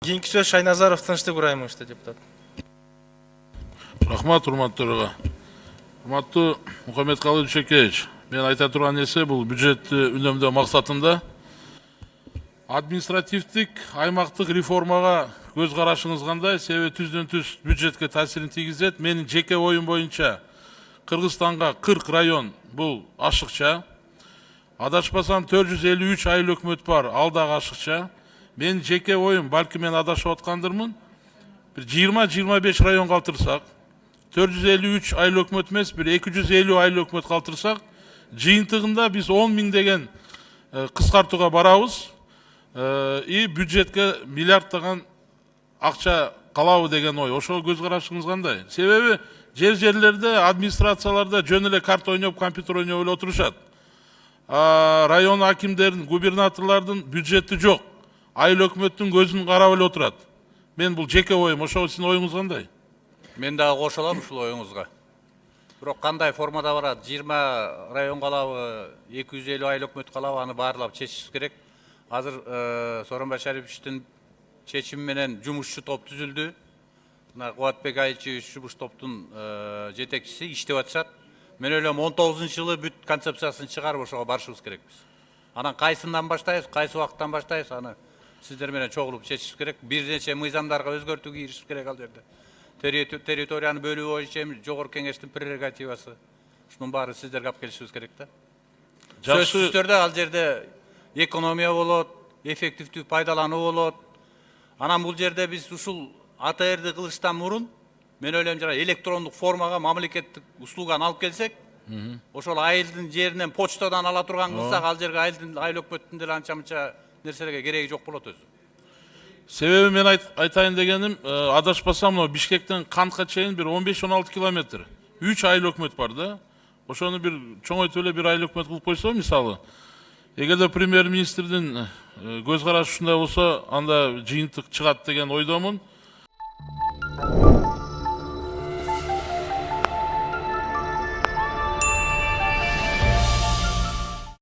Кийинки сөз Шайназаров Тынчтык Ыбрайымовичте, депутат. Рахмат, урматтуу төраға. Урматтуу Мухаммедкалый Дүйшекеевич, мен айта турган нерсе бул бюджетти үнөмдөө максатында административдик аймактык реформага көз карашыңыз кандай? Себеби түздөн түз бюджетке таасирин тийгизет. Менин жеке оюм боюнча Кыргызстанга 40 район бул ашыкча. Адашпасам 453 айыл өкмөт бар, ал дагы ашыкча. Мен жеке оюм, балки мен адашып аткандырмын. Bir 20-25 район калтырсак, 453 айыл өкмөт эмес, bir 250 айыл өкмөт калтырсак, жыйынтыгында биз 10 миң деген кыскартууга барабыз. И бюджетке миллиардтаган акча калабы деген ой. Ошого көз карашыңыз кандай? Себеби жерлерде, администрацияларда жөн эле карта ойноп, компьютер ойноп эле отурушат. Район акимдердин, губернаторлордун бюджети жок. Айыл өкмөттүн көзүн карап эле отурат. Мен бул жеке оюм, ошого сиздин оюңуз кандай? Мен дагы кошулам ушул оюңузга. Бирок кандай формада барат? 20 район калабы, 250 айыл өкмөт калабы, аны баарлап чечиш керек. Азыр Сооронбай Шариповичтин чечими менен жумушчу топ түзүлдү. Мына Кубатбек Айылчевич жумуш топтун жетекчиси иштеп атышат. Мен ойлойм 19-жылы бүт концепциясын чыгарып ошого барышыбыз керекпиз. Анан кайсынан баштайбыз, кайсы убакыттан баштайбыз, аны сиздер менен чогулуп чечишибиз керек. Бир нече мыйзамдарга өзгөртүү киришибиз керек ал жерде. Территорияны бөлүү боюнча жогорку кеңештин прерогативасы. Ушунун баары сиздерге алып келишибиз керек да. Сөзсүз түрдө ал жерде экономия болот, эффективдүү пайдалануу болот. Анан бул жерде биз ушул АТРди кылыштан мурун мен ойлойм жана электрондук формага мамлекеттик услуганы алып келсек, ошол айылдын жеринен почтадан ала турган кылсак, ал жерге айыл өкмөттүн деле анча-мынча нерселерге кереги жок болот өзү. Себеби мен айтайын дегеним, адашпасам, мына Бишкектен Кантка чейин bir 15-16 километр. 3 айыл өкмөт бар да. Ошону бир чоңойтуп эле бир айыл өкмөт кылып койсо, мисалы, эгерде премьер-министрдин көз карашы ушундай болсо, анда жыйынтык чыгат деген ойдомун.